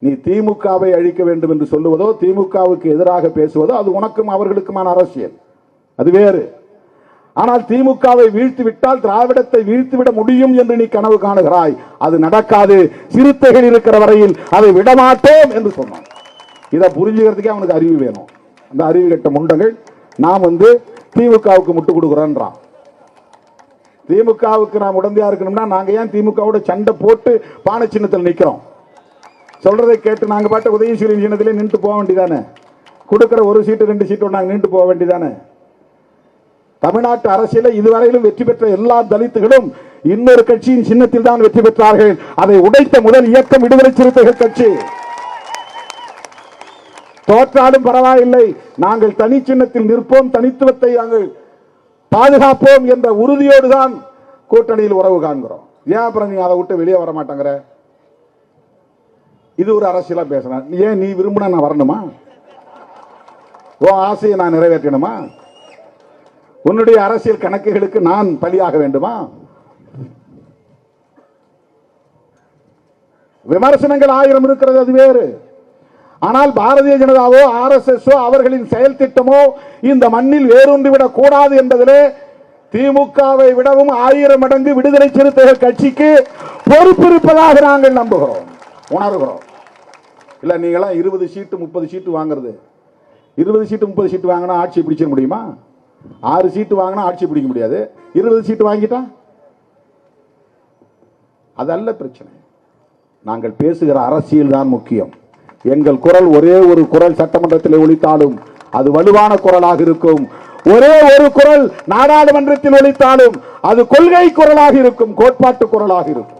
நீ திமுகவை அழிக்க வேண்டும் என்று சொல்லுவதோ திமுகவுக்கு எதிராக பேசுவதோ அது உனக்கும் அவர்களுக்குமான அரசியல், அது வேறு. ஆனால் திமுகவை வீழ்த்தி விட்டால் திராவிடத்தை வீழ்த்திவிட முடியும் என்று நீ கனவு காணுகிறாய். அது நடக்காது. சிறுத்தைகள் இருக்கிற வரையில் அதை விடமாட்டோம் என்று சொன்னான். இதை புரிஞ்சுக்கிறதுக்கே அவனுக்கு அறிவு வேணும். அந்த அறிவு கட்ட முண்டங்கள் நாம் திமுகவுக்கு முட்டு கொடுக்குறோன்றான். திமுகவுக்கு நாம் உடந்தையா இருக்கணும்னா நாங்க ஏன் திமுகவோட சண்டை போட்டு பானை சின்னத்தில் நிக்கிறோம்? சொல்றதை கேட்டு நாங்க பாட்டு உதயசூரியன் சின்னத்திலே நின்று போக வேண்டியதானே? கொடுக்கிற ஒரு சீட்டு 2 சீட்டு நாங்க நின்று போக வேண்டியதானே? தமிழ்நாட்டு அரசியல இதுவரையிலும் வெற்றி பெற்ற எல்லா தலித்துகளும் இன்னொரு கட்சியின் சின்னத்தில் தான் வெற்றி பெற்றார்கள். அதை உடைத்த முதல் இயக்கம் விடுதலை சிறுத்தைகள் கட்சி. தோற்றாலும் பரவாயில்லை, நாங்கள் தனி சின்னத்தில் நிற்போம், தனித்துவத்தை நாங்கள் பாதுகாப்போம் என்ற உறுதியோடு தான் கூட்டணியில் உறவு காண்கிறோம். ஏன் அப்புறம் நீ அதை விட்டு வெளியே வர மாட்டாங்கிற? இது ஒரு அரசியலா பேசுறேன். ஏன் நீ விரும்பினா நான் வரணுமா? உன் ஆசையை நான் நிறைவேற்றணுமா? உன்னுடைய அரசியல் கணக்குகளுக்கு நான் பலியாக வேண்டுமா? விமர்சனங்கள் 1000 இருக்கிறது, அது வேறு. ஆனால் பாரதிய ஜனதாவோ RSS அவர்களின் செயல் திட்டமோ இந்த மண்ணில் வேரூன்றிவிடக் கூடாது என்பதிலே திமுகவை விடவும் 1000 மடங்கு விடுதலை சிறுத்தைகள் கட்சிக்கு பொறுப்பு இருப்பதாக நாங்கள் நம்புகிறோம், உணர்கிறோம். இல்ல நீங்களாம் 20 சீட்டு 30 சீட்டு வாங்குறது, 20 சீட்டு 30 சீட்டு வாங்கினா ஆட்சி பிடிச்சிட முடியுமா? 6 சீட்டு வாங்கினா ஆட்சி பிடிக்க முடியாது. 20 சீட்டு வாங்கிட்டா அதல்ல பிரச்சனை. நாங்கள் பேசுகிற அரசியல் தான் முக்கியம். எங்கள் குரல் ஒரே ஒரு குரல் சட்டமன்றத்தில் ஒலித்தாலும் அது வலுவான குரலாக இருக்கும். ஒரே ஒரு குரல் நாடாளுமன்றத்தில் ஒலித்தாலும் அது கொள்கை குரலாக இருக்கும், கோட்பாட்டு குரலாக இருக்கும்.